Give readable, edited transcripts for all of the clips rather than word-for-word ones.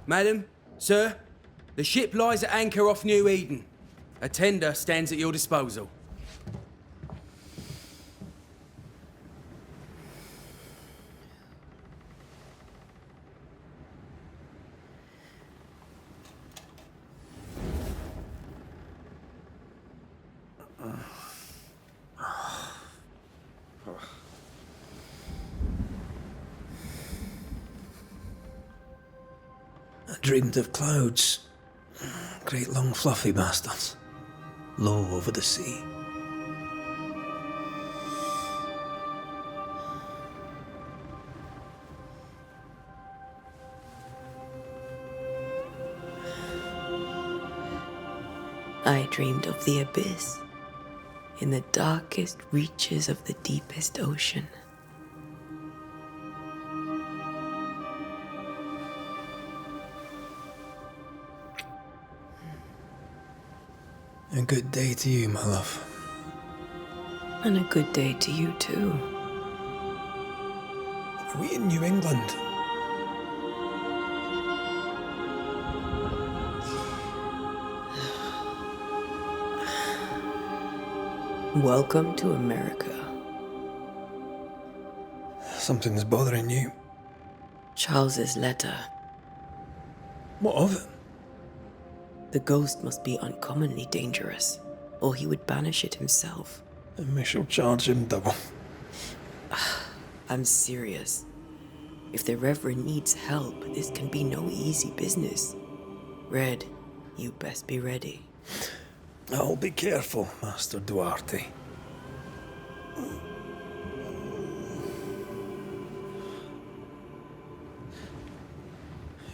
Madam, sir, the ship lies at anchor off New Eden. A tender stands at your disposal. I dreamed of clouds. Great long fluffy bastards. Low over the sea. I dreamed of the abyss, in the darkest reaches of the deepest ocean. A good day to you, my love. And a good day to you too. Are we in New England? Welcome to America. Something's bothering you. Charles's letter. What of it? The ghost must be uncommonly dangerous, or he would banish it himself. And we shall charge him double. I'm serious. If the Reverend needs help, this can be no easy business. Red, you best be ready. I'll be careful, Master Duarte.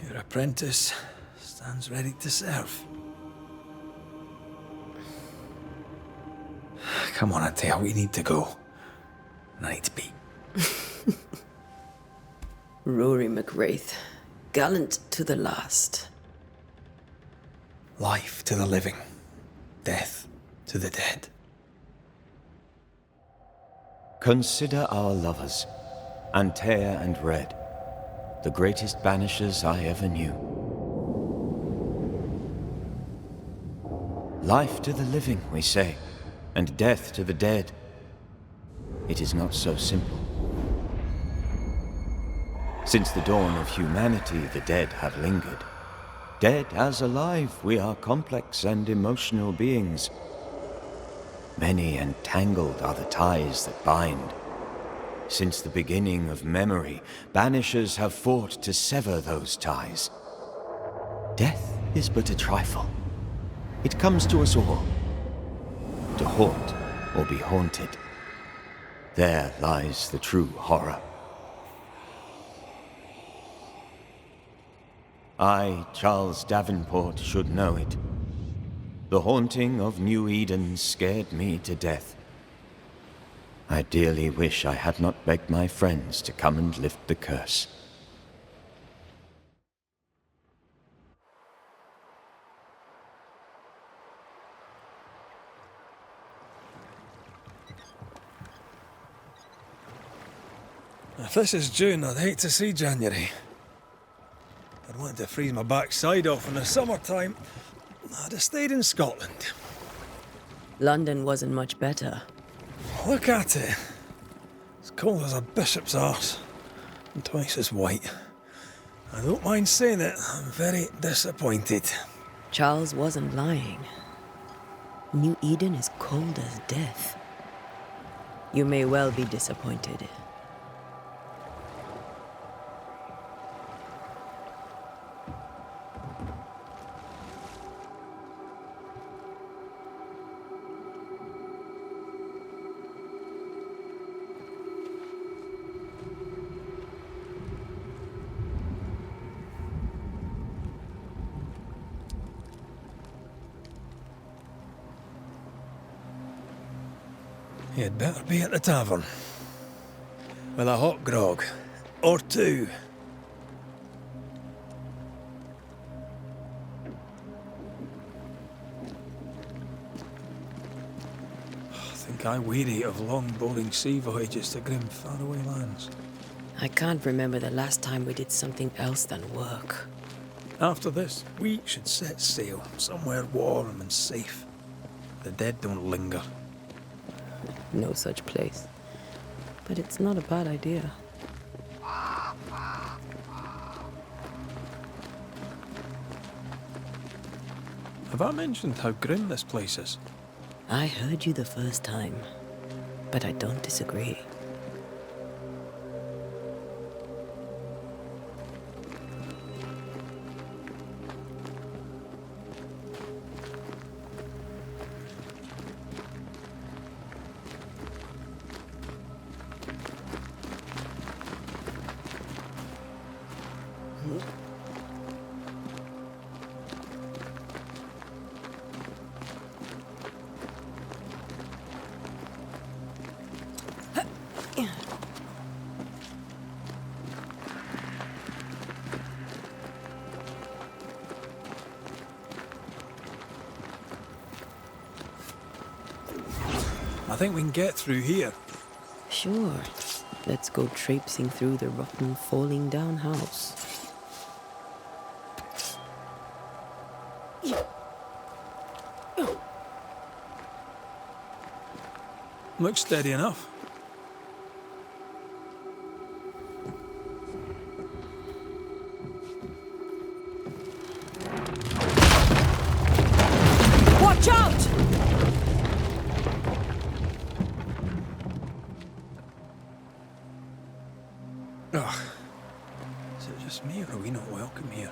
Your apprentice stands ready to serve. Come on, Adele, we need to go. And I need to pee. Rory McWraith, gallant to the last. Life to the living, death to the dead. Consider our lovers, Antea and Red, the greatest banishers I ever knew. Life to the living, we say, and death to the dead. It is not so simple. Since the dawn of humanity, the dead have lingered. Dead as alive, we are complex and emotional beings. Many and tangled are the ties that bind. Since the beginning of memory, banishers have fought to sever those ties. Death is but a trifle. It comes to us all. To haunt or be haunted. There lies the true horror. I, Charles Davenport, should know it. The haunting of New Eden scared me to death. I dearly wish I had not begged my friends to come and lift the curse. If this is June, I'd hate to see January. I'd want to freeze my backside off in the summertime. I'd have stayed in Scotland. London wasn't much better. Look at it. It's cold as a bishop's arse. And twice as white. I don't mind saying it, I'm very disappointed. Charles wasn't lying. New Eden is cold as death. You may well be disappointed. You'd better be at the tavern. With a hot grog. Or two. I think I weary of long, boring sea voyages to grim, faraway lands. I can't remember the last time we did something else than work. After this, we should set sail somewhere warm and safe. The dead don't linger. No such place. But it's not a bad idea. Have I mentioned how grim this place is? I heard you the first time, but I don't disagree. I think we can get through here. Sure. Let's go traipsing through the rotten, falling down house. Looks steady enough. Watch out! Ugh. Is it just me, or are we not welcome here?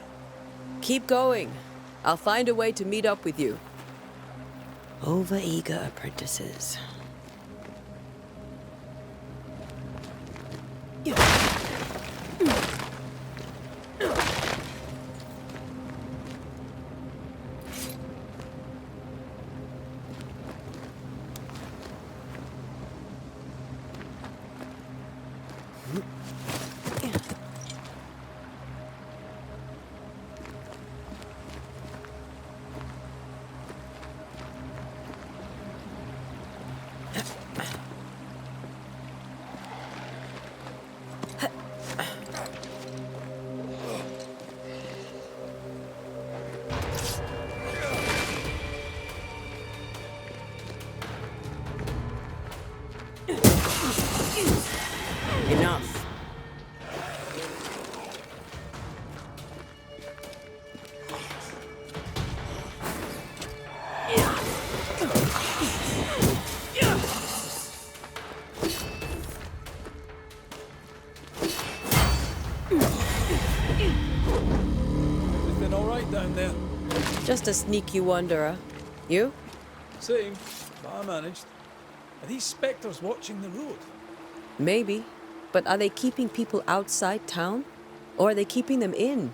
Keep going. I'll find a way to meet up with you. Overeager apprentices. Enough. Everything all right down there? Just a sneaky wanderer. You? Same, but I managed. Are these spectres watching the road? Maybe. But are they keeping people outside town? Or are they keeping them in?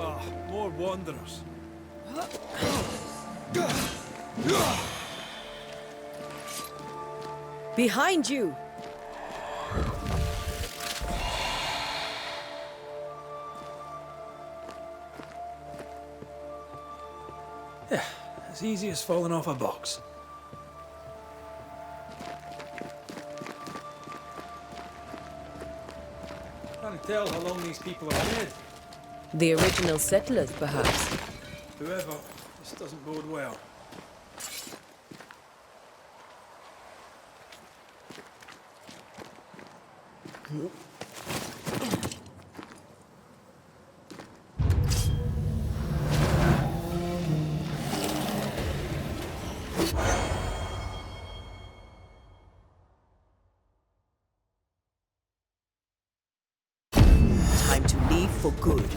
Ah, more wanderers. Behind you! Yeah, as easy as falling off a box. Can't tell how long these people are dead. The original settlers, perhaps. Whoever, this doesn't bode well. for good.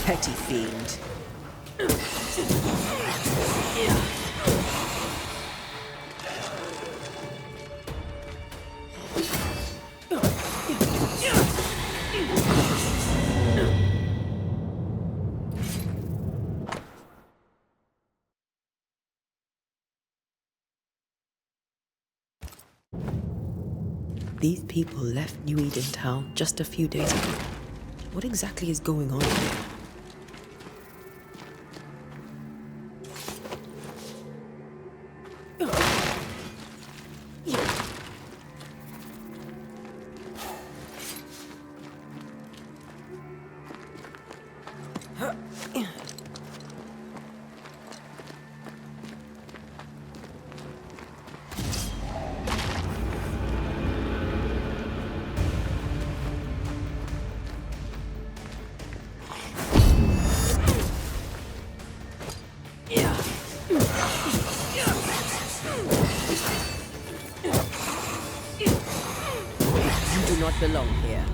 Petty fiend. These people left New Eden Town just a few days ago. What exactly is going on here? You do not belong here.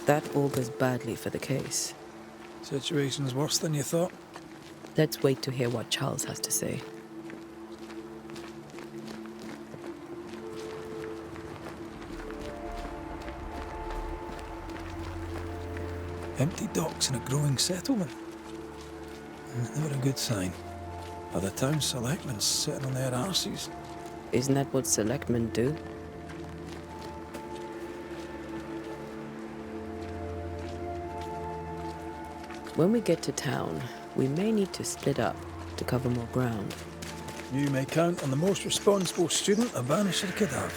That augurs badly for the case. Situation's worse than you thought. Let's wait to hear what Charles has to say. Empty docks in a growing settlement. Never a good sign. Are the town selectmen sitting on their arses? Isn't that what selectmen do? When we get to town, we may need to split up to cover more ground. You may count on the most responsible student a Banisher could have.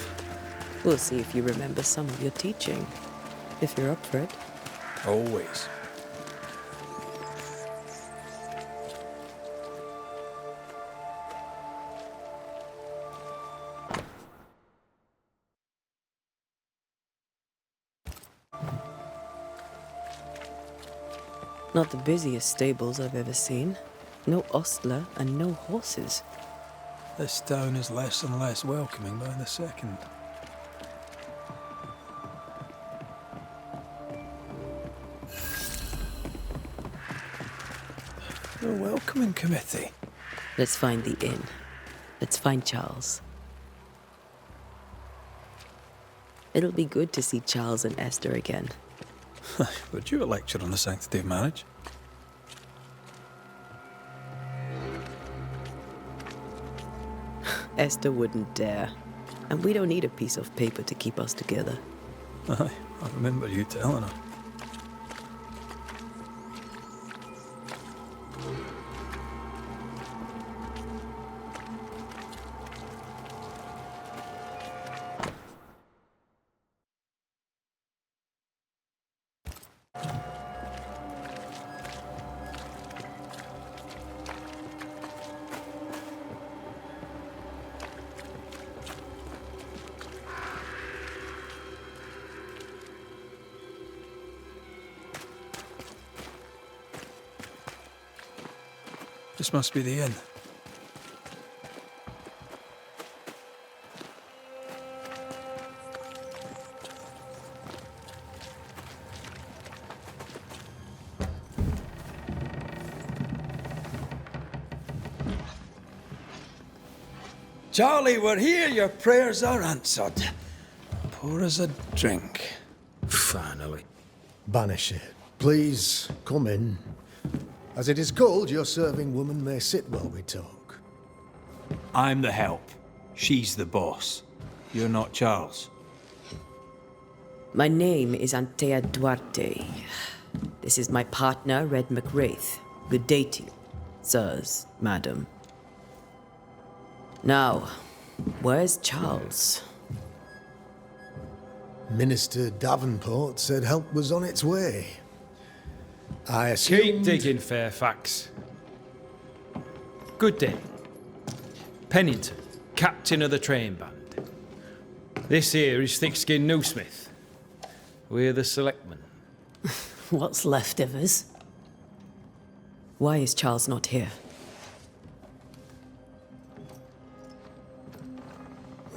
We'll see if you remember some of your teaching, if you're up for it. Always. Not the busiest stables I've ever seen. No ostler and no horses. This town is less and less welcoming by the second. The welcoming committee. Let's find the inn. Let's find Charles. It'll be good to see Charles and Esther again. Would you a lecture on the sanctity of marriage? Esther wouldn't dare. And we don't need a piece of paper to keep us together. Aye, I remember you telling her. This must be the inn. Charlie, we're here. Your prayers are answered. Pour us a drink. Finally. Banisher, please come in. As it is cold, your serving woman may sit while we talk. I'm the help. She's the boss. You're not Charles. My name is Antea Duarte. This is my partner, Red McWraith. Good day to you, sirs, madam. Now, where's Charles? Minister Davenport said help was on its way. I Keep assumed... digging, Fairfax. Good day. Pennington, captain of the train band. This here is Thick-Skinned Newsmith. We're the selectmen. What's left of us? Why is Charles not here?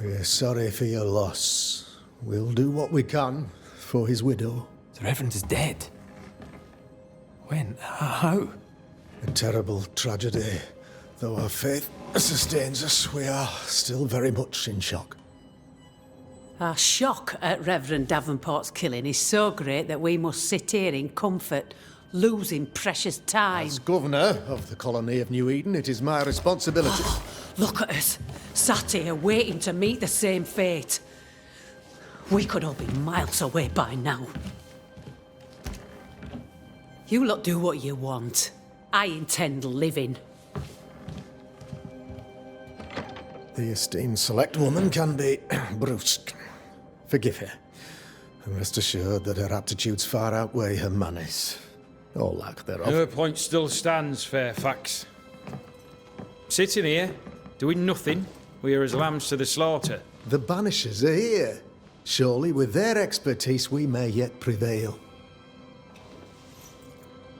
We're sorry for your loss. We'll do what we can for his widow. The Reverend is dead. When? How? A terrible tragedy. Though our faith sustains us, we are still very much in shock. Our shock at Reverend Davenport's killing is so great that we must sit here in comfort, losing precious time. As governor of the colony of New Eden, it is my responsibility. Look at us, sat here waiting to meet the same fate. We could all be miles away by now. You lot do what you want. I intend living. The esteemed select woman can be brusque. Forgive her. And rest assured that her aptitudes far outweigh her manners. Or lack thereof. Her point still stands, Fairfax. Sitting here, doing nothing, we are as lambs to the slaughter. The Banishers are here. Surely with their expertise we may yet prevail.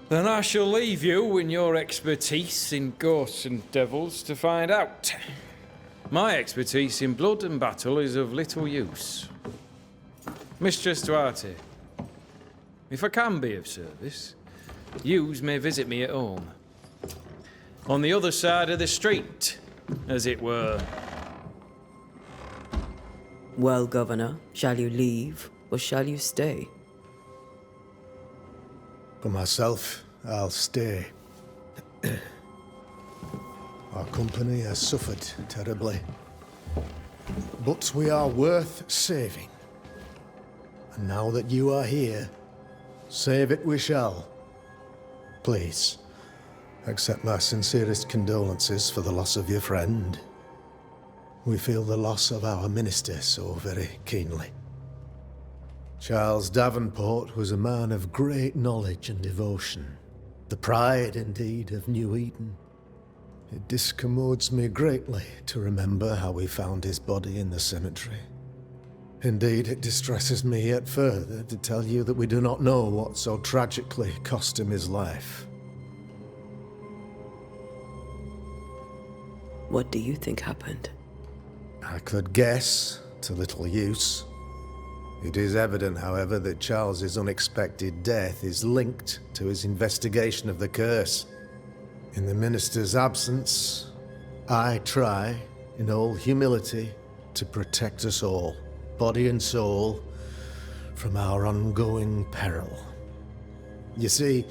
Then I shall leave you in your expertise in ghosts and devils to find out. My expertise in blood and battle is of little use. Mistress Duarte, if I can be of service, yous may visit me at home. On the other side of the street, as it were. Well, Governor, shall you leave or shall you stay? For myself, I'll stay. Our company has suffered terribly. But we are worth saving. And now that you are here, save it we shall. Please, accept my sincerest condolences for the loss of your friend. We feel the loss of our minister so very keenly. Charles Davenport was a man of great knowledge and devotion. The pride, indeed, of New Eden. It discommodes me greatly to remember how we found his body in the cemetery. Indeed, it distresses me yet further to tell you that we do not know what so tragically cost him his life. What do you think happened? I could guess, to little use. It is evident, however, that Charles's unexpected death is linked to his investigation of the curse. In the minister's absence, I try, in all humility, to protect us all, body and soul, from our ongoing peril. You see,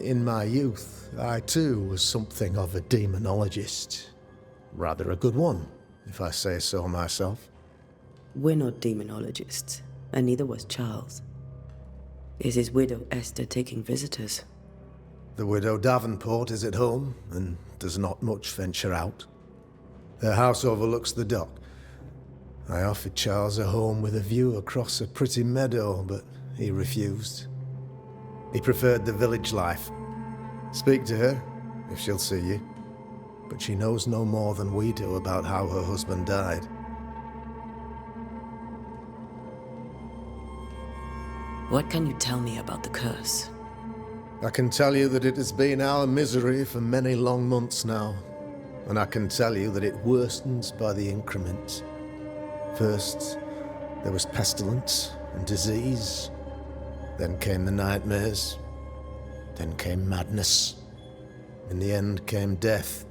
in my youth, I too was something of a demonologist. Rather a good one, if I say so myself. We're not demonologists, and neither was Charles. Is his widow Esther taking visitors? The widow Davenport is at home and does not much venture out. Their house overlooks the dock. I offered Charles a home with a view across a pretty meadow, but he refused. He preferred the village life. Speak to her, if she'll see you. But she knows no more than we do about how her husband died. What can you tell me about the curse? I can tell you that it has been our misery for many long months now. And I can tell you that it worsens by the increment. First, there was pestilence and disease. Then came the nightmares. Then came madness. In the end came death.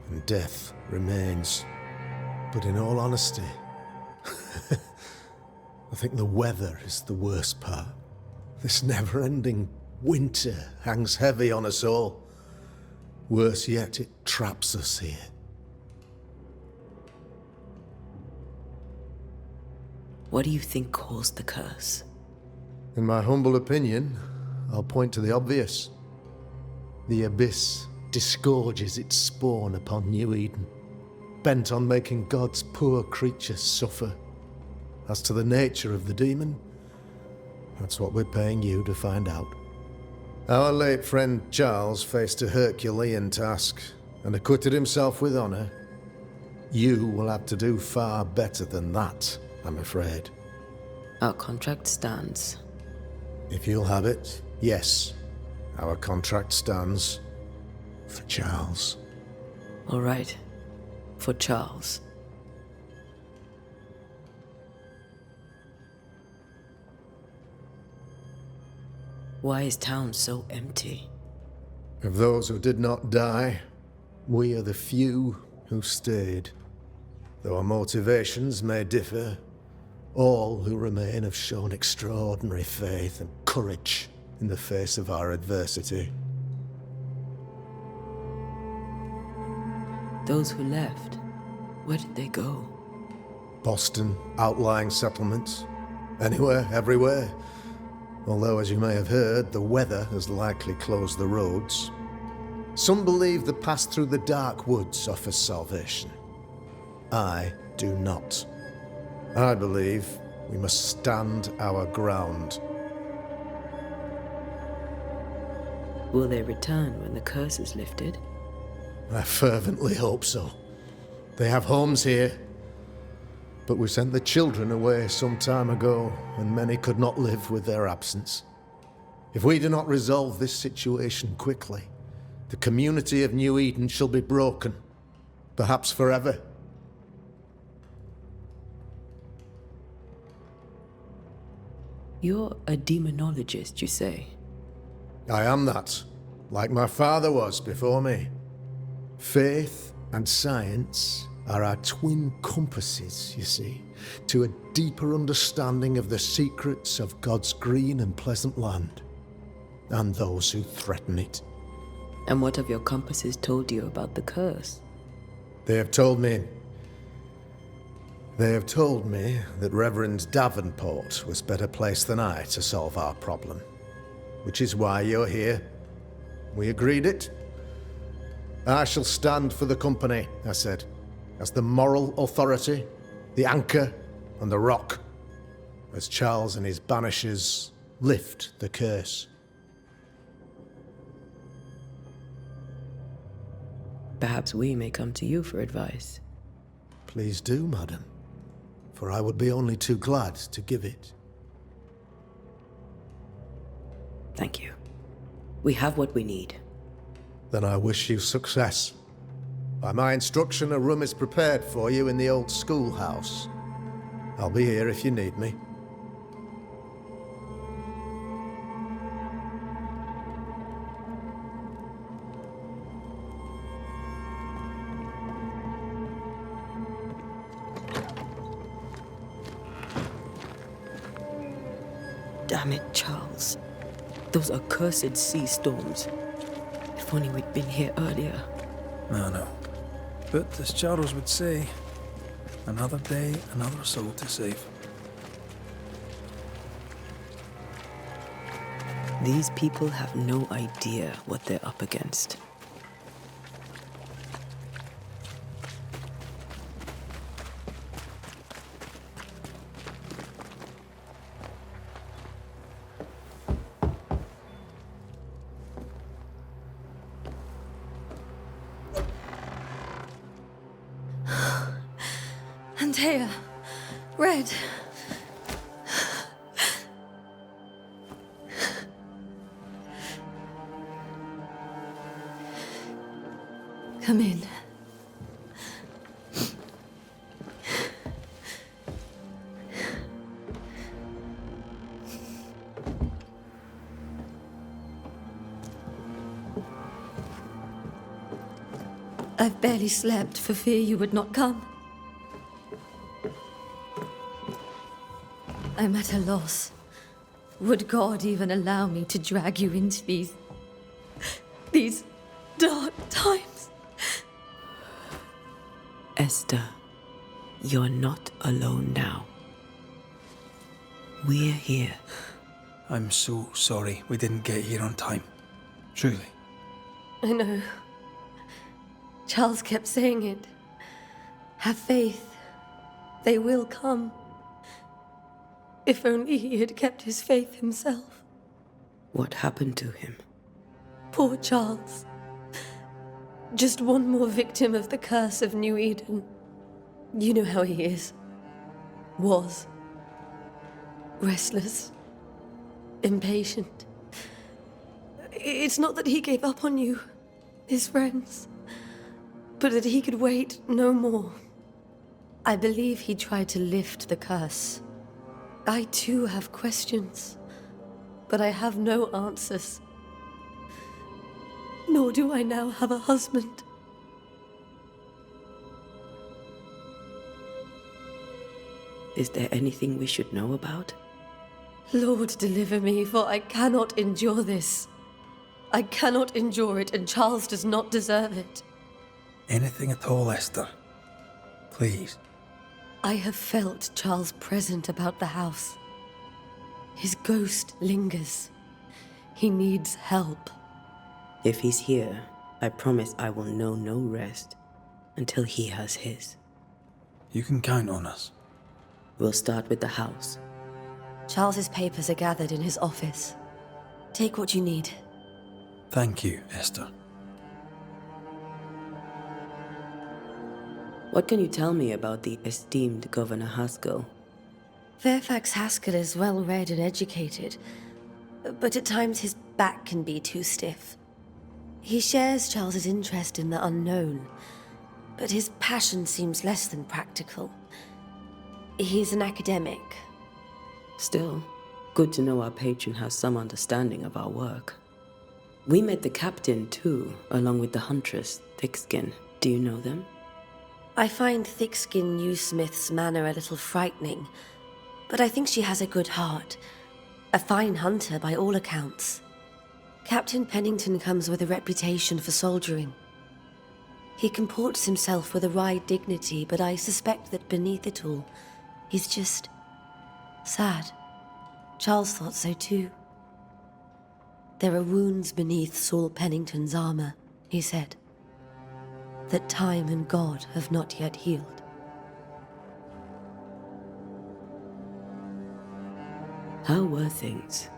And death remains. But in all honesty, I think the weather is the worst part. This never-ending winter hangs heavy on us all. Worse yet, it traps us here. What do you think caused the curse? In my humble opinion, I'll point to the obvious. The abyss disgorges its spawn upon New Eden, bent on making God's poor creatures suffer. As to the nature of the demon, that's what we're paying you to find out. Our late friend Charles faced a Herculean task and acquitted himself with honor. You will have to do far better than that, I'm afraid. Our contract stands. If you'll have it, yes, our contract stands for Charles. All right. For Charles. Why is town so empty? Of those who did not die, we are the few who stayed. Though our motivations may differ, all who remain have shown extraordinary faith and courage in the face of our adversity. Those who left, where did they go? Boston, outlying settlements, anywhere, everywhere. Although, as you may have heard, the weather has likely closed the roads. Some believe the path through the dark woods offers salvation. I do not. I believe we must stand our ground. Will they return when the curse is lifted? I fervently hope so. They have homes here. But we sent the children away some time ago, and many could not live with their absence. If we do not resolve this situation quickly, the community of New Eden shall be broken, perhaps forever. You're a demonologist, you say? I am that, like my father was before me. Faith and science are our twin compasses, you see, to a deeper understanding of the secrets of God's green and pleasant land, and those who threaten it. And what have your compasses told you about the curse? They have told me that Reverend Davenport was better placed than I to solve our problem, which is why you're here. We agreed it. I shall stand for the company, I said, as the moral authority, the anchor, and the rock, as Charles and his Banishers lift the curse. Perhaps we may come to you for advice. Please do, madam, for I would be only too glad to give it. Thank you. We have what we need. Then I wish you success. By my instruction, a room is prepared for you in the old schoolhouse. I'll be here if you need me. Damn it, Charles. Those accursed sea storms. If only we'd been here earlier. No. But as Charles would say, another day, another soul to save. These people have no idea what they're up against. Antea, Red. Come in. I've barely slept for fear you would not come. I'm at a loss. Would God even allow me to drag you into these dark times? Esther, you're not alone now. We're here. I'm so sorry we didn't get here on time. Truly. I know. Charles kept saying it. Have faith. They will come. If only he had kept his faith himself. What happened to him? Poor Charles. Just one more victim of the curse of New Eden. You know how he is. Was. Restless. Impatient. It's not that he gave up on you, his friends, but that he could wait no more. I believe he tried to lift the curse. I too have questions, but I have no answers. Nor do I now have a husband. Is there anything we should know about? Lord, deliver me, for I cannot endure this. I cannot endure it, and Charles does not deserve it. Anything at all, Esther. Please. I have felt Charles present about the house. His ghost lingers. He needs help. If he's here, I promise I will know no rest until he has his. You can count on us. We'll start with the house. Charles's papers are gathered in his office. Take what you need. Thank you, Esther. What can you tell me about the esteemed Governor Haskell? Fairfax Haskell is well read and educated, but at times his back can be too stiff. He shares Charles's interest in the unknown, but his passion seems less than practical. He's an academic. Still, good to know our patron has some understanding of our work. We met the captain too, along with the huntress, Thickskin. Do you know them? I find Thickskin Newsmith's manner a little frightening, but I think she has a good heart. A fine hunter by all accounts. Captain Pennington comes with a reputation for soldiering. He comports himself with a wry dignity, but I suspect that beneath it all, he's just sad. Charles thought so too. There are wounds beneath Saul Pennington's armor, he said, that time and God have not yet healed. How were things,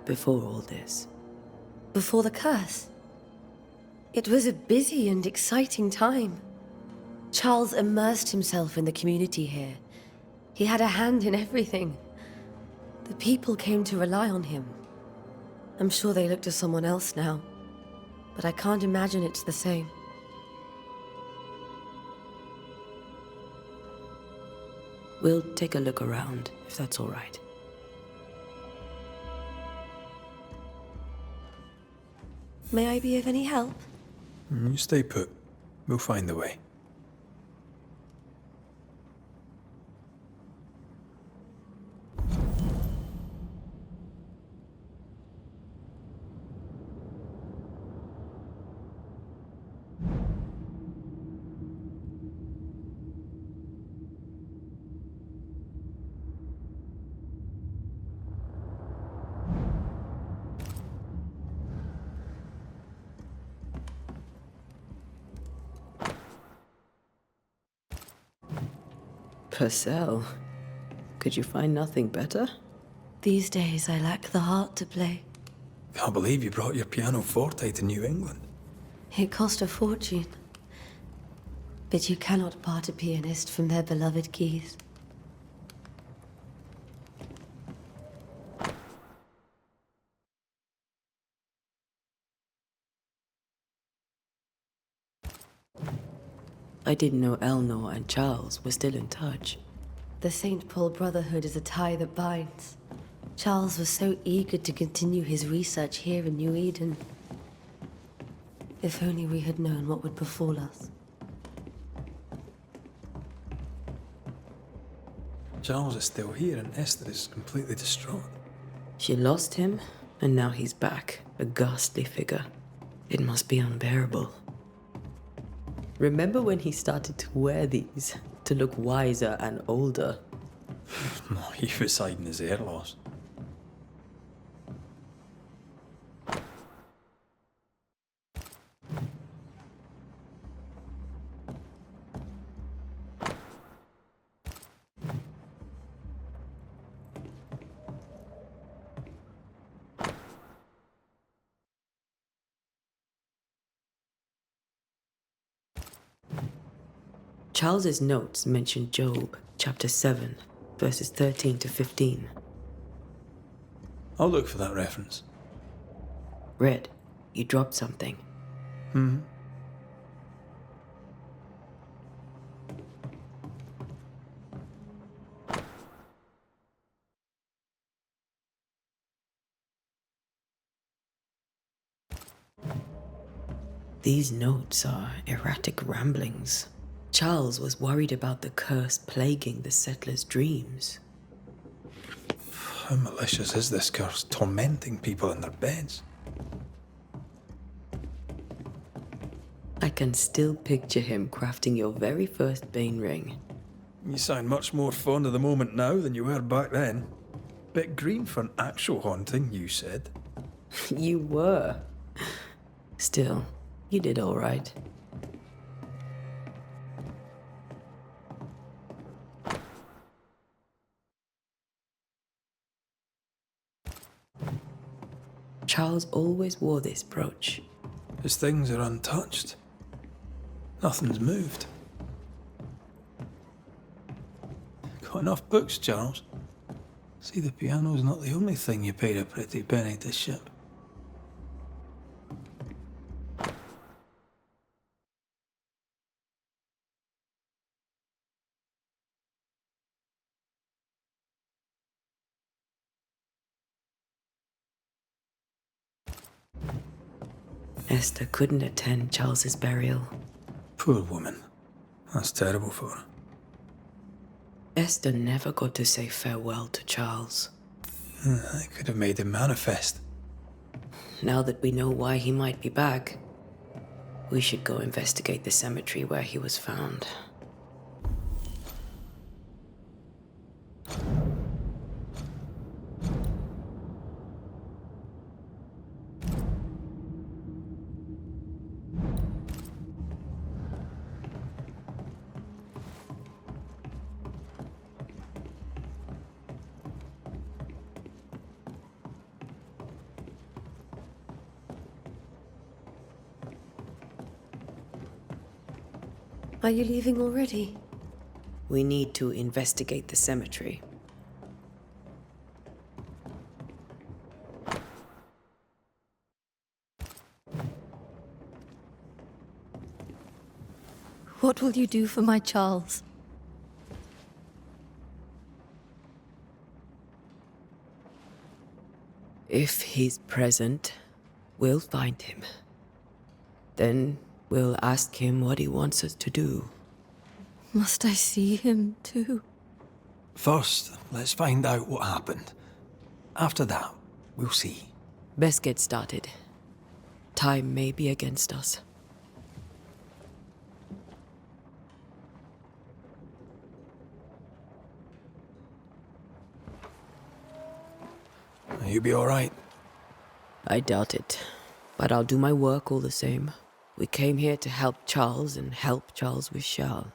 before all this? Before the curse? It was a busy and exciting time. Charles immersed himself in the community here. He had a hand in everything. The people came to rely on him. I'm sure they look to someone else now, but I can't imagine it's the same. We'll take a look around, if that's all right. May I be of any help? You stay put. We'll find the way. Purcell, could you find nothing better? These days I lack the heart to play. Can't believe you brought your pianoforte to New England. It cost a fortune. But you cannot part a pianist from their beloved keys. I didn't know Eleanor and Charles were still in touch. The St. Paul Brotherhood is a tie that binds. Charles was so eager to continue his research here in New Eden. If only we had known what would befall us. Charles is still here and Esther is completely distraught. She lost him, and now he's back, a ghastly figure. It must be unbearable. Remember when he started to wear these to look wiser and older? He was hiding his hair loss. Charles's notes mention Job, chapter 7, verses 13 to 15. I'll look for that reference. Red, you dropped something. These notes are erratic ramblings. Charles was worried about the curse plaguing the settlers' dreams. How malicious is this curse, tormenting people in their beds? I can still picture him crafting your very first Bane ring. You sound much more fond of the moment now than you were back then. Bit green for an actual haunting, you said. You were. Still, you did all right. Charles always wore this brooch. His things are untouched. Nothing's moved. Got enough books, Charles? See, the piano's not the only thing you paid a pretty penny to ship. Esther couldn't attend Charles's burial. Poor woman. That's terrible for her. Esther never got to say farewell to Charles. I could have made him manifest. Now that we know why he might be back, we should go investigate the cemetery where he was found. Are you leaving already? We need to investigate the cemetery. What will you do for my Charles? If he's present, we'll find him. Then we'll ask him what he wants us to do. Must I see him too? First, let's find out what happened. After that, we'll see. Best get started. Time may be against us. You'll be all right. I doubt it, but I'll do my work all the same. We came here to help Charles and help Charles with Charles.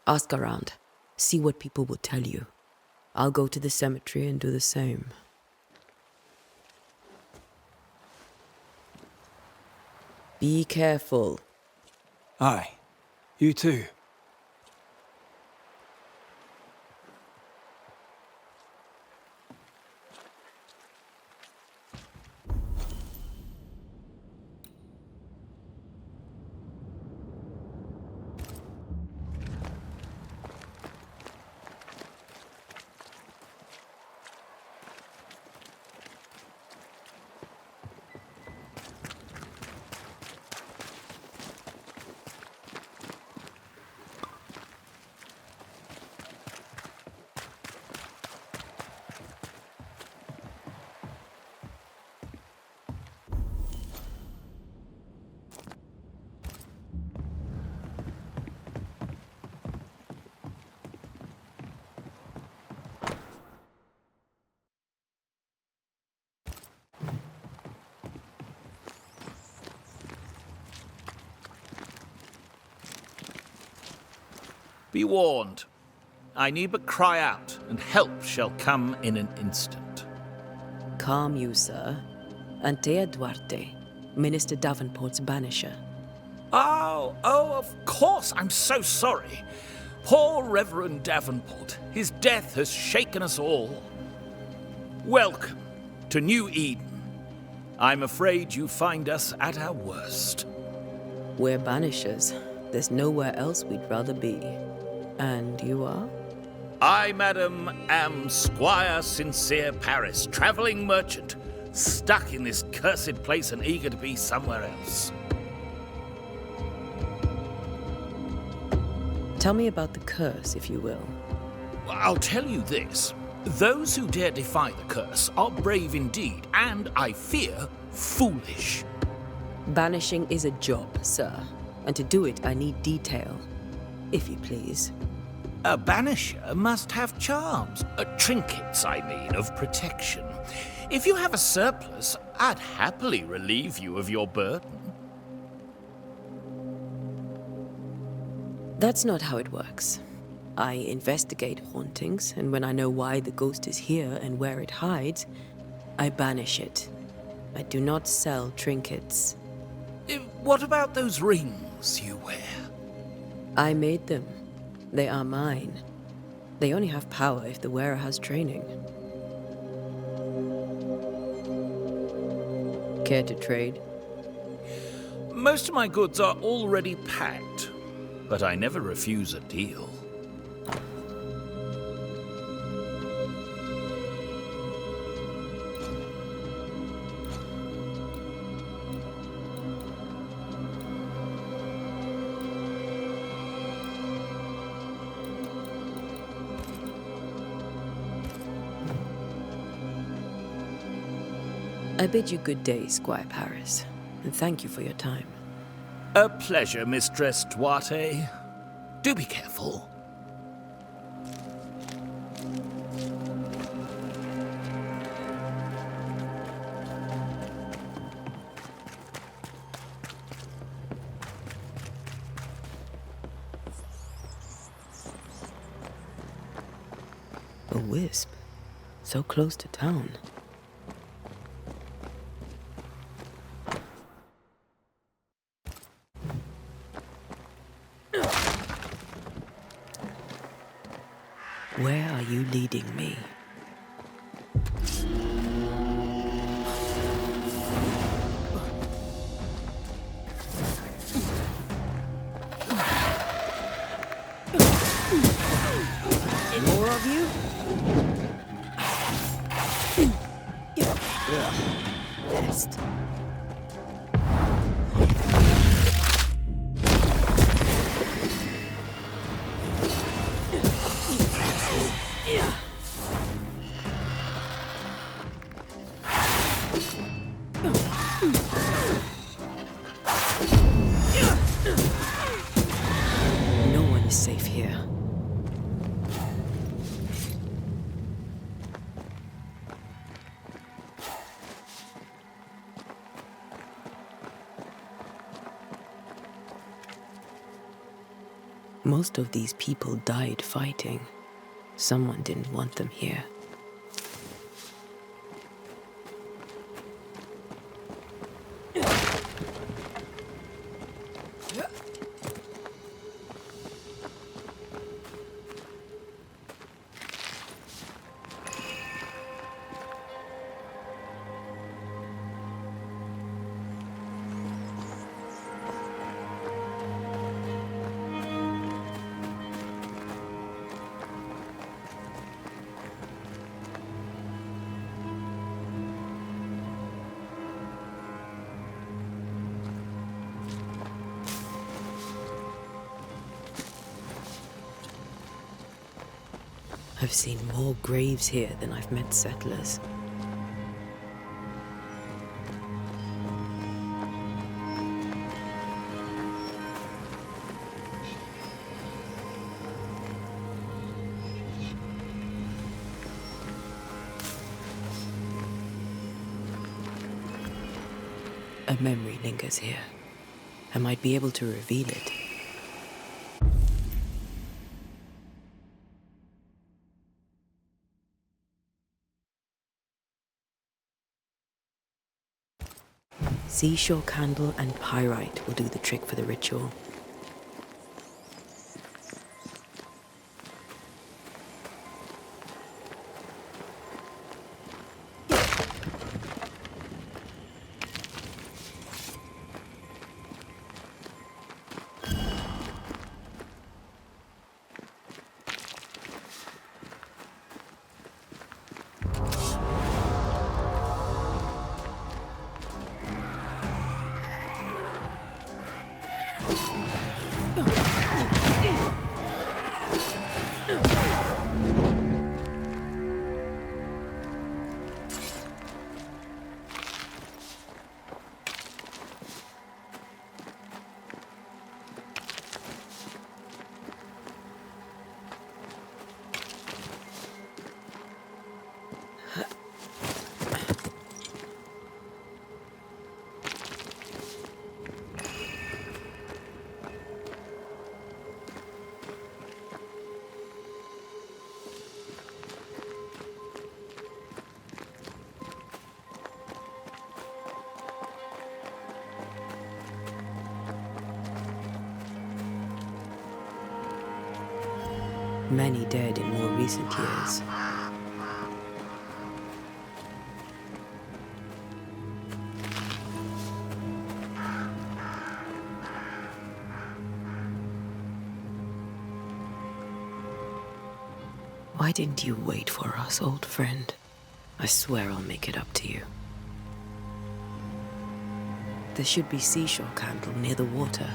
Ask around. See what people will tell you. I'll go to the cemetery and do the same. Be careful. Aye. You too. Be warned. I need but cry out, and help shall come in an instant. Calm you, sir. Antea Duarte. Minister Davenport's banisher. Oh, of course. I'm so sorry. Poor Reverend Davenport. His death has shaken us all. Welcome to New Eden. I'm afraid you find us at our worst. We're Banishers. There's nowhere else we'd rather be. And you are? I, madam, am Squire Sincere Paris, travelling merchant, stuck in this cursed place and eager to be somewhere else. Tell me about the curse, if you will. I'll tell you this. Those who dare defy the curse are brave indeed, and, I fear, foolish. Banishing is a job, sir. And to do it, I need detail. If you please. A banisher must have charms. Trinkets, I mean, of protection. If you have a surplus, I'd happily relieve you of your burden. That's not how it works. I investigate hauntings, and when I know why the ghost is here and where it hides, I banish it. I do not sell trinkets. What about those rings you wear? I made them. They are mine. They only have power if the wearer has training. Care to trade? Most of my goods are already packed, but I never refuse a deal. I bid you good day, Squire Paris, and thank you for your time. A pleasure, Mistress Duarte. Do be careful. A wisp, so close to town. Where are you leading me? More of you? Best. No one is safe here. Most of these people died fighting. Someone didn't want them here. I've seen more graves here than I've met settlers. A memory lingers here. I might be able to reveal it. Seashore candle and pyrite will do the trick for the ritual. Many dead in more recent years. Why didn't you wait for us, old friend? I swear I'll make it up to you. There should be seashore candle near the water.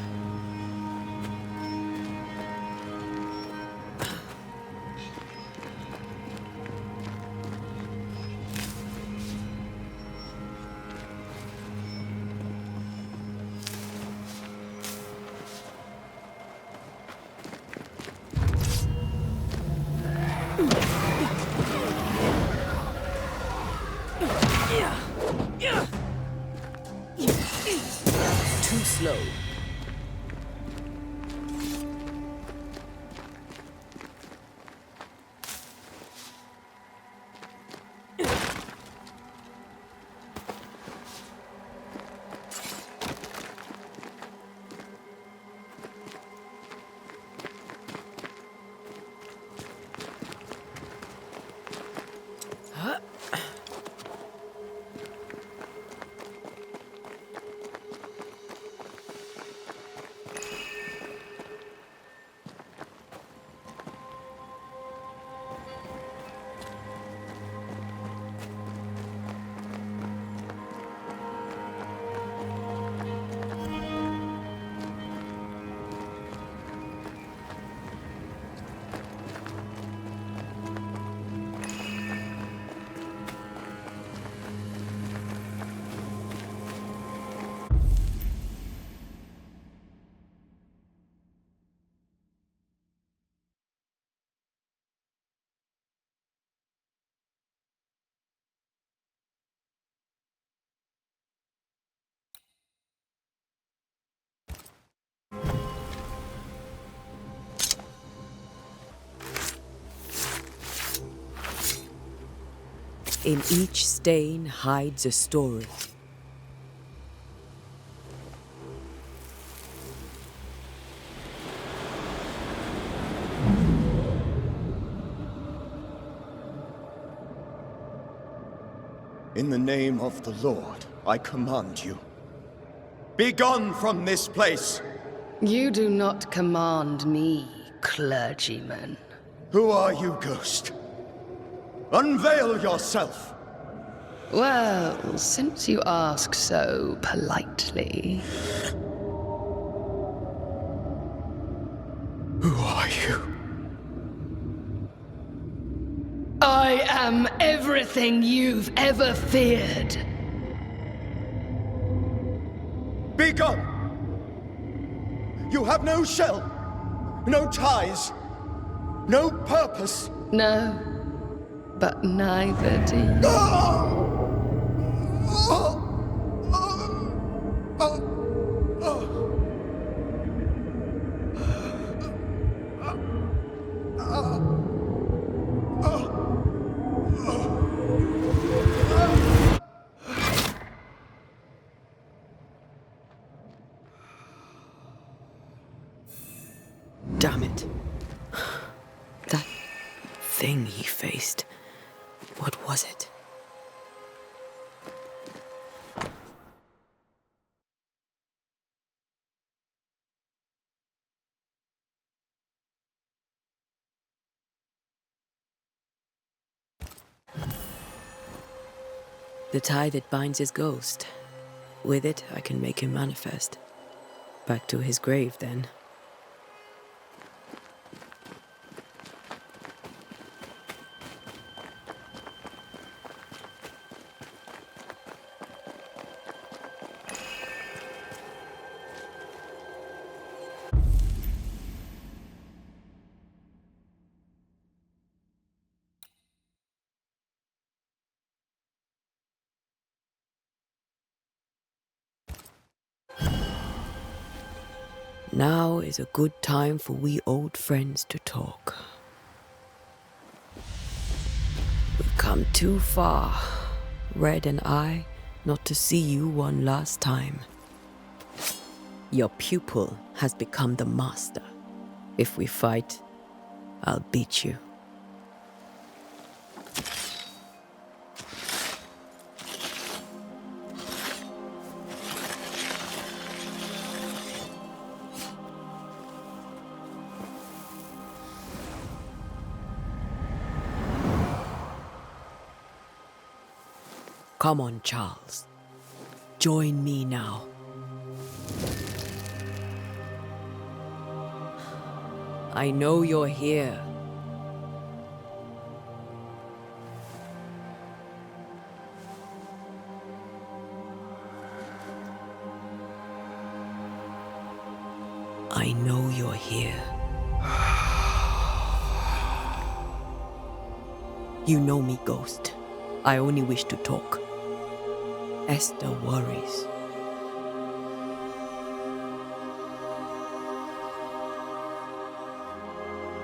Too slow. In each stain hides a story. In the name of the Lord, I command you. Be gone from this place! You do not command me, clergyman. Who are you, ghost? Unveil yourself! Well, since you ask so politely... Who are you? I am everything you've ever feared. Be gone! You have no shell, no ties, no purpose. No, but neither do you. taste. What was it? The tie that binds his ghost. With it, I can make him manifest. Back to his grave, then. Now is a good time for we old friends to talk. We've come too far, Red and I, not to see you one last time. Your pupil has become the master. If we fight, I'll beat you. Come on, Charles. Join me now. I know you're here. I know you're here. You know me, Ghost. I only wish to talk. Esther worries.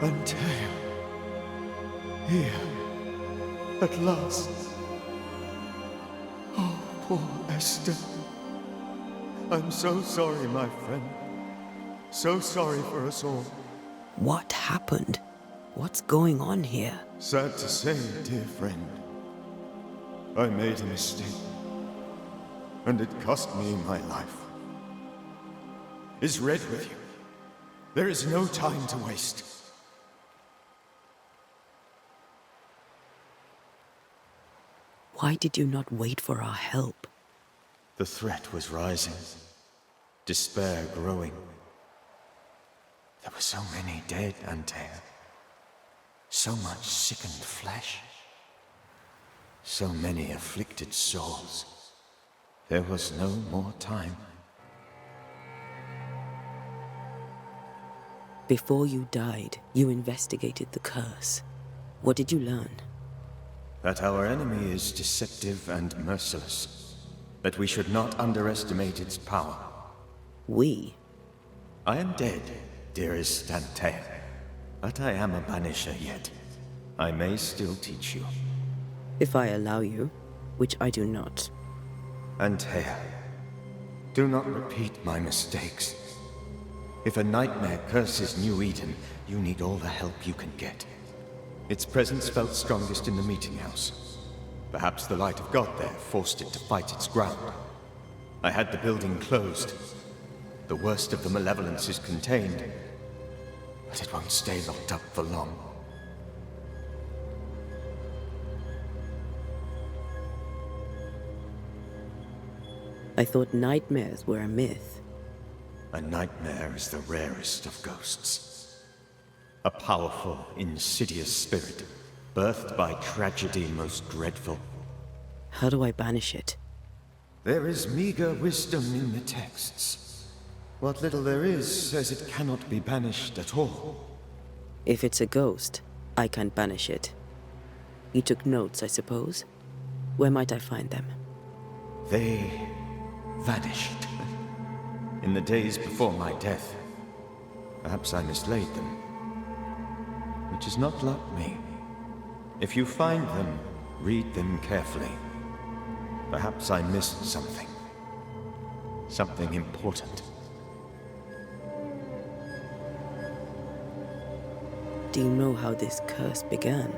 Antea, here, at last. Oh, poor Esther. I'm so sorry, my friend. So sorry for us all. What happened? What's going on here? Sad to say, dear friend, I made a mistake, and it cost me my life. Is Red with you? There is no time to waste. Why did you not wait for our help? The threat was rising, despair growing. There were so many dead, Antea. So much sickened flesh. So many afflicted souls. There was no more time. Before you died, you investigated the curse. What did you learn? That our enemy is deceptive and merciless. That we should not underestimate its power. We? I am dead, dearest Antea. But I am a Banisher yet. I may still teach you. If I allow you, which I do not. Antea, do not repeat my mistakes. If a nightmare curses New Eden, you need all the help you can get. Its presence felt strongest in the meeting house. Perhaps the light of God there forced it to fight its ground. I had the building closed. The worst of the malevolence is contained, but it won't stay locked up for long. I thought nightmares were a myth. A nightmare is the rarest of ghosts. A powerful, insidious spirit, birthed by tragedy most dreadful. How do I banish it? There is meager wisdom in the texts. What little there is says it cannot be banished at all. If it's a ghost, I can't banish it. You took notes, I suppose? Where might I find them? They vanished. In the days before my death. Perhaps I mislaid them. Which is not like me. If you find them, read them carefully. Perhaps I missed something. Something important. Do you know how this curse began?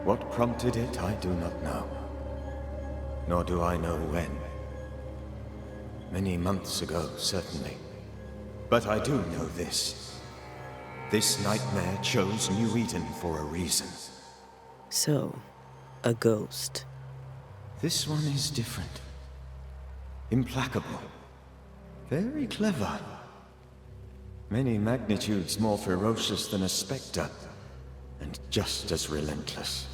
What prompted it, I do not know. Nor do I know when. Many months ago, certainly. But I do know this. This nightmare chose New Eden for a reason. So, a ghost. This one is different. Implacable. Very clever. Many magnitudes more ferocious than a spectre, and just as relentless.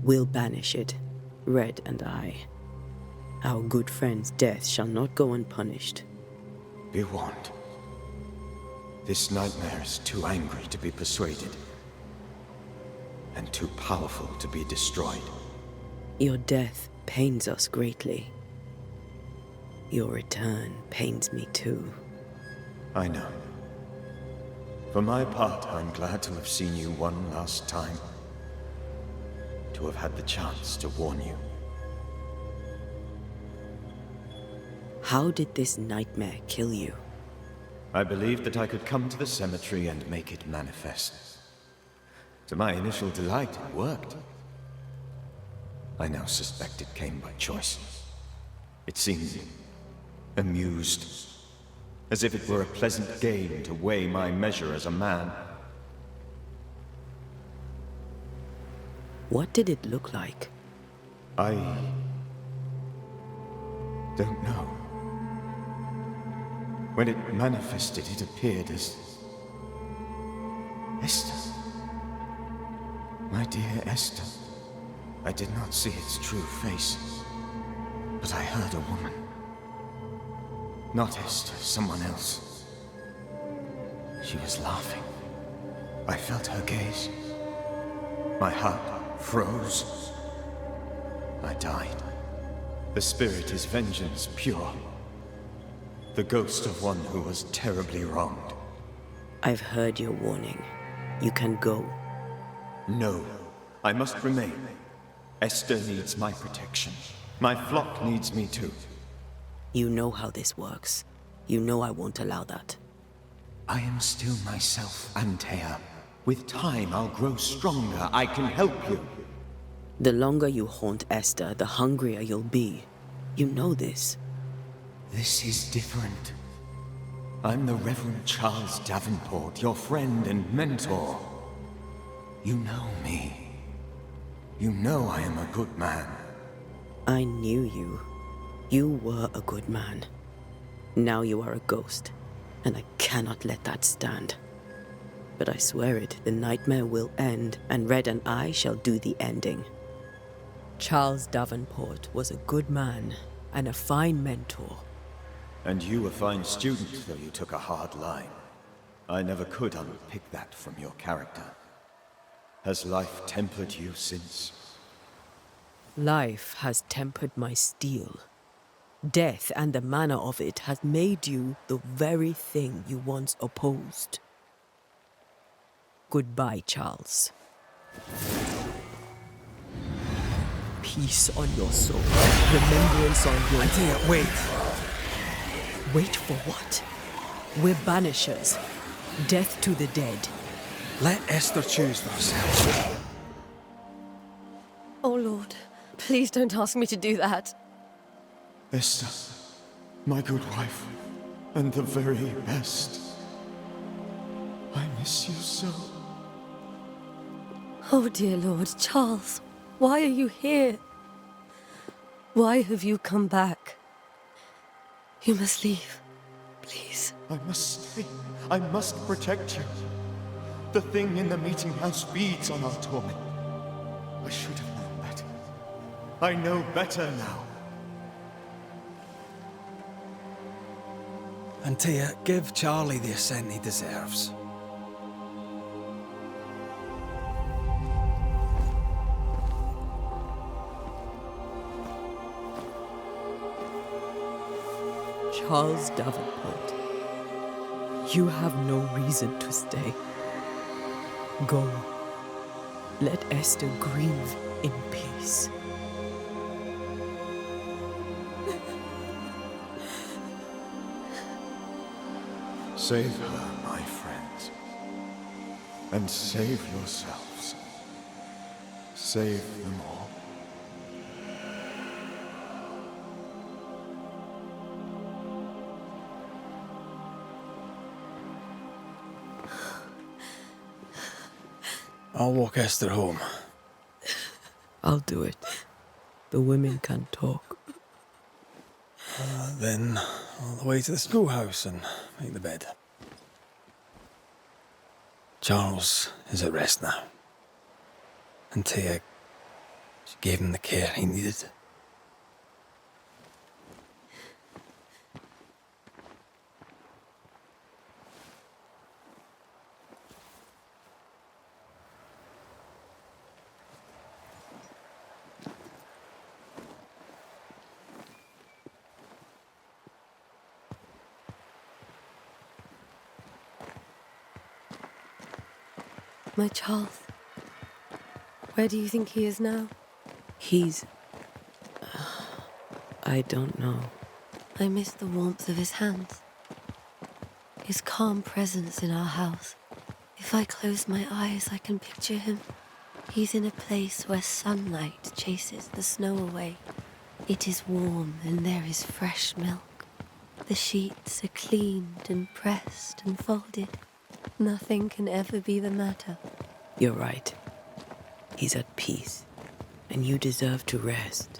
We'll banish it, Red and I. Our good friend's death shall not go unpunished. Be warned. This nightmare is too angry to be persuaded, and too powerful to be destroyed. Your death pains us greatly. Your return pains me too. I know. For my part, I'm glad to have seen you one last time. To have had the chance to warn you. How did this nightmare kill you? I believed that I could come to the cemetery and make it manifest. To my initial delight, it worked. I now suspect it came by choice. It seemed amused, as if it were a pleasant game to weigh my measure as a man. What did it look like? I don't know. When it manifested, it appeared as Esther. My dear Esther. I did not see its true face, but I heard a woman. Not Esther, someone else. She was laughing. I felt her gaze. My heart froze. I died. The spirit is vengeance pure. The ghost of one who was terribly wronged. I've heard your warning. You can go. No, I must remain. Esther needs my protection. My flock needs me too. You know how this works. You know I won't allow that. I am still myself, Antea. With time, I'll grow stronger. I can help you. The longer you haunt Esther, the hungrier you'll be. You know this. This is different. I'm the Reverend Charles Davenport, your friend and mentor. You know me. You know I am a good man. I knew you. You were a good man. Now you are a ghost, and I cannot let that stand. But I swear it, the nightmare will end, and Red and I shall do the ending. Charles Davenport was a good man and a fine mentor. And you a fine student, though you took a hard line. I never could unpick that from your character. Has life tempered you since? Life has tempered my steel. Death and the manner of it has made you the very thing you once opposed. Goodbye, Charles. Peace on your soul. Remembrance on your... Antea, wait! Wait for what? We're Banishers. Death to the dead. Let Esther choose herself. Oh, Lord, please don't ask me to do that. Esther, my good wife, and the very best. I miss you so. Oh, dear Lord, Charles, why are you here? Why have you come back? You must leave, please. I must stay. I must protect you. The thing in the meeting house feeds on our torment. I should have known better. I know better now. Antea, give Charlie the ascent he deserves. Charles Davenport, you have no reason to stay. Go. Let Esther grieve in peace. Save her, my friends. and save yourselves. Save them all. I'll walk Esther home. I'll do it. The women can't talk. Then all the way to the schoolhouse and make the bed. Charles is at rest now. And Tia, she gave him the care he needed. My Charles. Where do you think he is now? He's... I don't know. I miss the warmth of his hands. His calm presence in our house. If I close my eyes, I can picture him. He's in a place where sunlight chases the snow away. It is warm and there is fresh milk. The sheets are cleaned and pressed and folded. Nothing can ever be the matter. You're right. He's at peace, and you deserve to rest.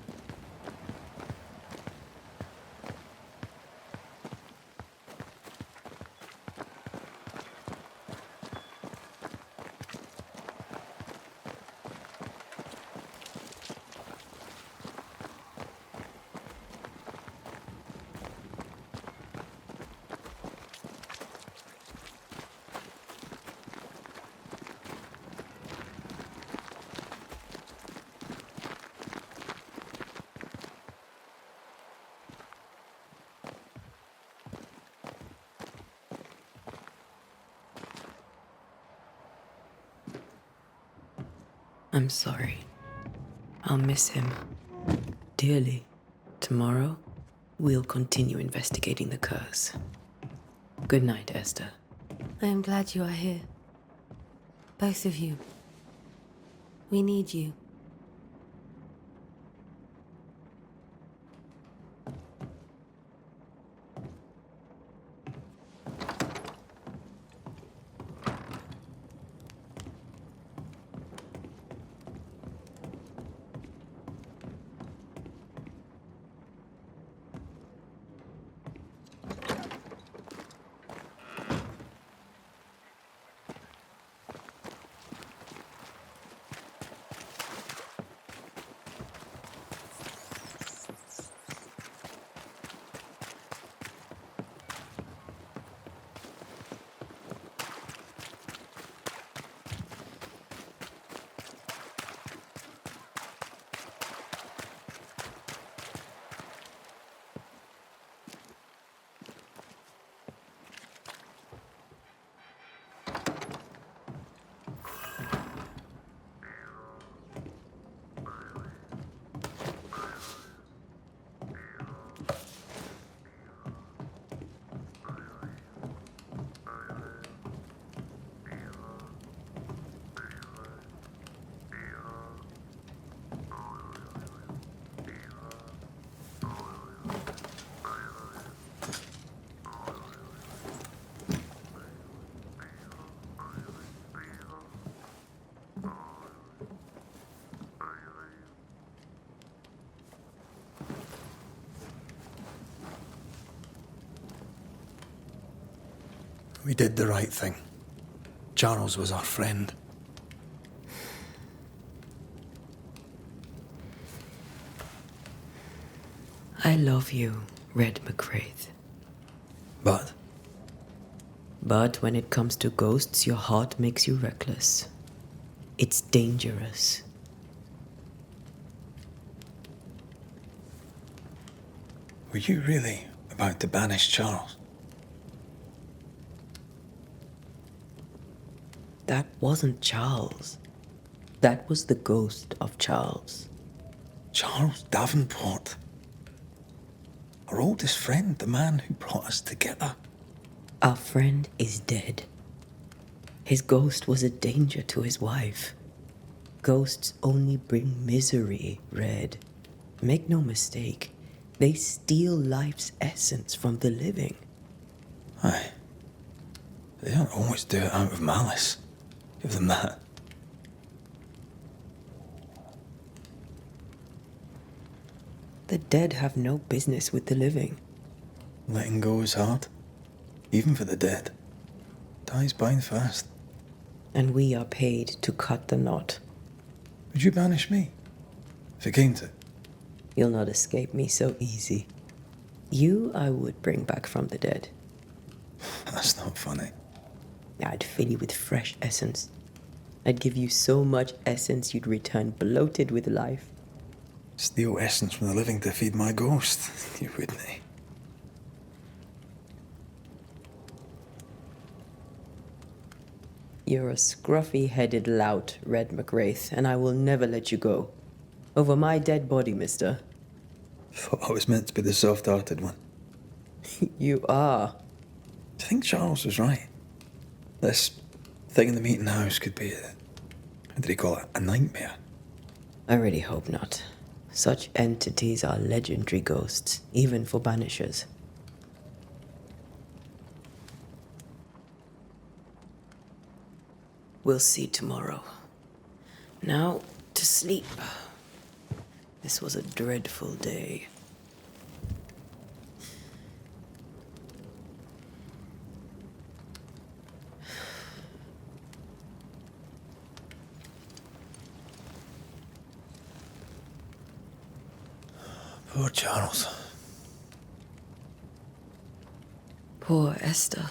I'm sorry. I'll miss him dearly. Tomorrow, we'll continue investigating the curse. Good night, Esther. I am glad you are here. Both of you. We need you. We did the right thing. Charles was our friend. I love you, Red McCraith. But But when it comes to ghosts, your heart makes you reckless. It's dangerous. were you really about to banish Charles? That wasn't Charles. That was the ghost of Charles. Charles Davenport. Our oldest friend, the man who brought us together. Our friend is dead. His ghost was a danger to his wife. Ghosts only bring misery, Red. Make no mistake, they steal life's essence from the living. Aye. They don't always do it out of malice. Give them that. The dead have no business with the living. Letting go is hard. Even for the dead. Time's bind fast. And we are paid to cut the knot. Would you banish me? If it came to it? You'll not escape me so easy. You I would bring back from the dead. That's not funny. I'd fill you with fresh essence. I'd give you so much essence you'd return bloated with life. Steal essence from the living to feed my ghost. You wouldn't, eh? You're a scruffy-headed lout, Red McWraith, and I will never let you go. Over my dead body, mister. Thought I was meant to be the soft-hearted one. You are. I think Charles was right. This thing in the meeting house could be how did he call it? A nightmare. I really hope not. Such entities are legendary ghosts, even for Banishers. We'll see tomorrow. Now, to sleep. This was a dreadful day. Poor Charles. Poor Esther.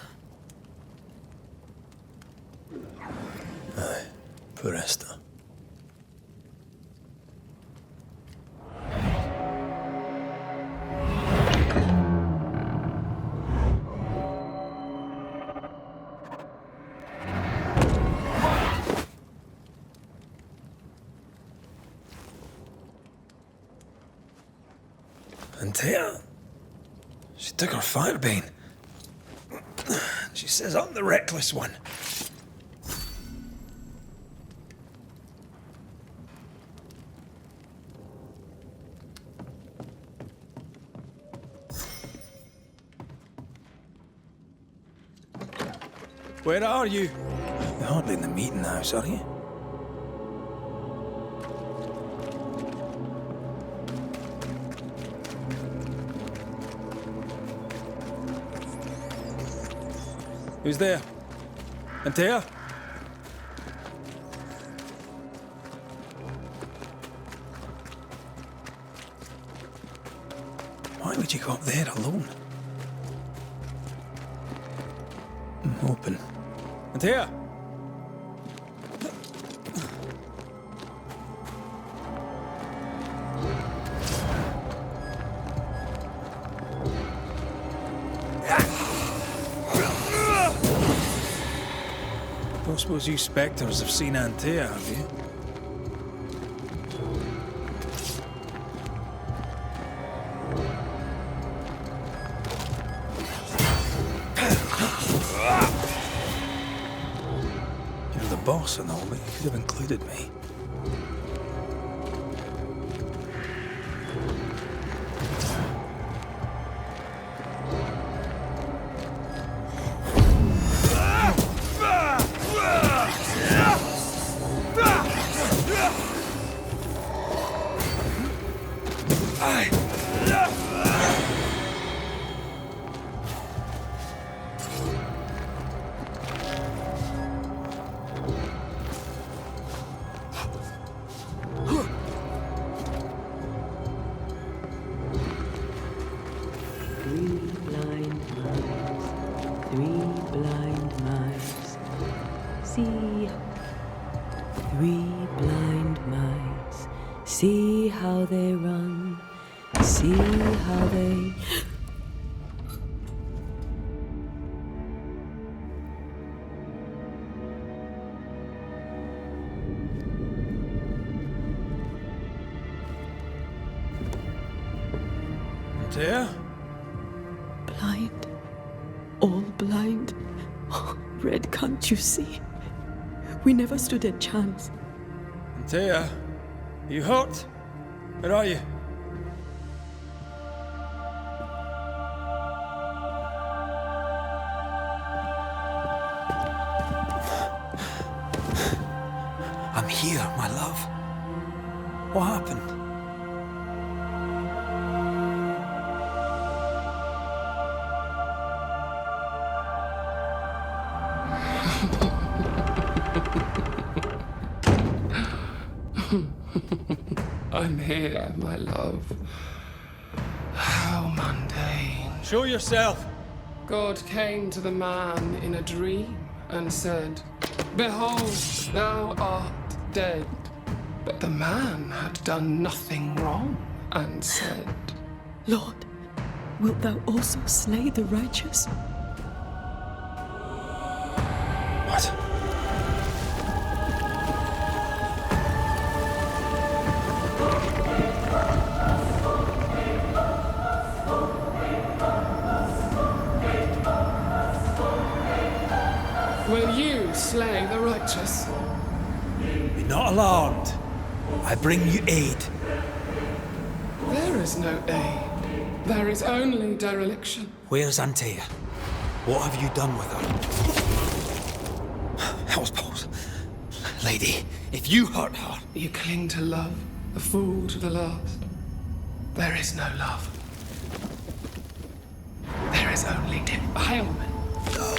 Aye, poor Esther. Antea, she took her firebane. She says I'm the reckless one. Where are you? You're hardly in the meeting house, are you? Who's there? Antea? Why would you go up there alone? Open. Antea! Don't suppose you spectres have seen Antea, have you? You're the boss and all, but you could have included me. See how they run, see how they... Antea? Blind, all blind. Oh, Red, can't you see? We never stood a chance. Antea, you hurt? Where are you? I'm here, my love. What happened? I'm here, my love. How mundane. Show yourself. God came to the man in a dream and said, "Behold, thou art dead." But the man had done nothing wrong and said, Lord, wilt thou also slay the righteous? What? "Will you slay the righteous?" Be not alarmed. I bring you aid. There is no aid. There is only dereliction. Where's Antea? What have you done with her? Hell's balls. Lady, if you hurt her... You cling to love, a fool to the last. There is no love. There is only defilement. No.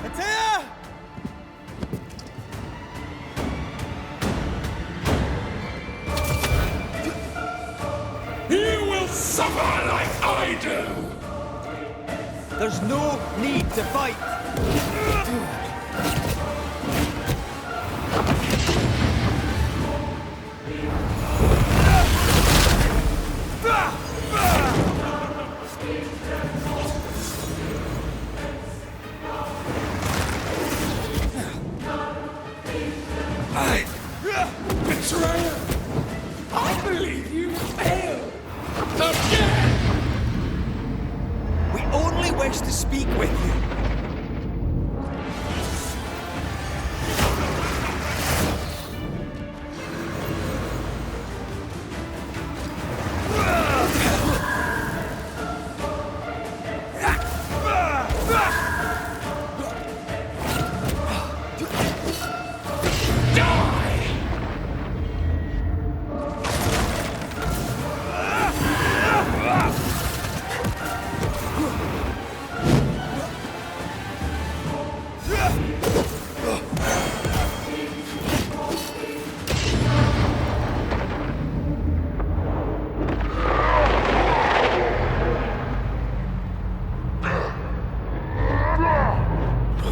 Antea! You will suffer like I do! There's no need to fight. Betrayer! I believe you failed! Again! We only wish to speak with you.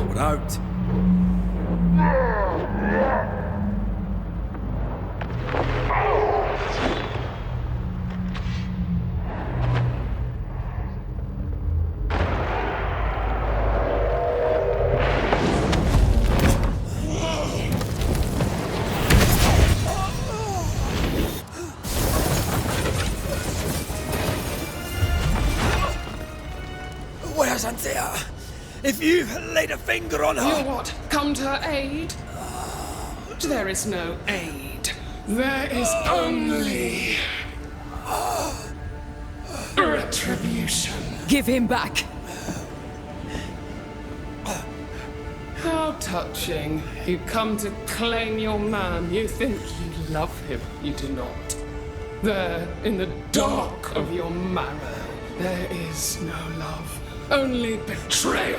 We're out. Where's Antea? If you laid a finger on You her... what? Come to her aid? There is no aid. There is only retribution. Give him back. How touching. You come to claim your man. You think you love him. You do not. There, in the dark of your marrow, there is no love. Only betrayal.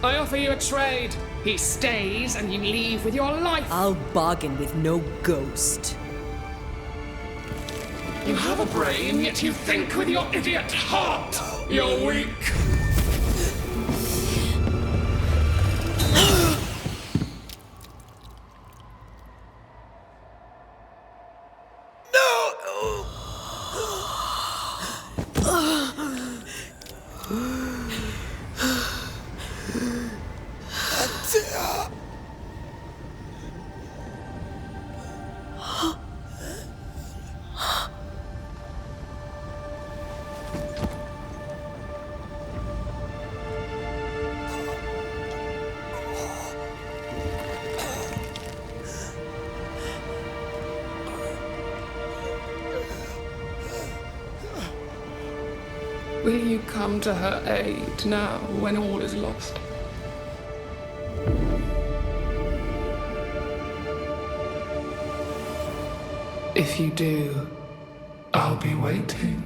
I offer you a trade. He stays and you leave with your life. I'll bargain with no ghost. You have a brain, yet you think with your idiot heart. You're weak. Will you come to her aid now when all is lost? If you do, I'll be waiting.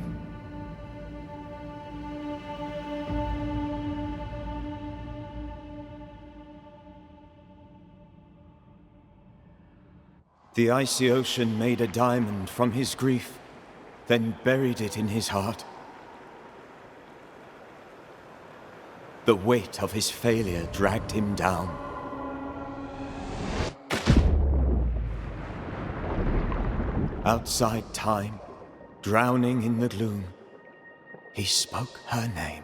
The icy ocean made a diamond from his grief, then buried it in his heart. The weight of his failure dragged him down. Outside time, drowning in the gloom, he spoke her name.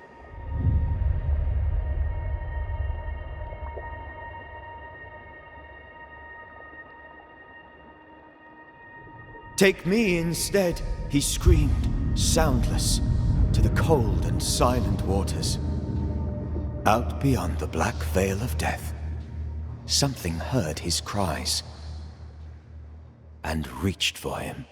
Take me instead, he screamed, soundless, to the cold and silent waters. Out beyond the black veil of death, something heard his cries and reached for him.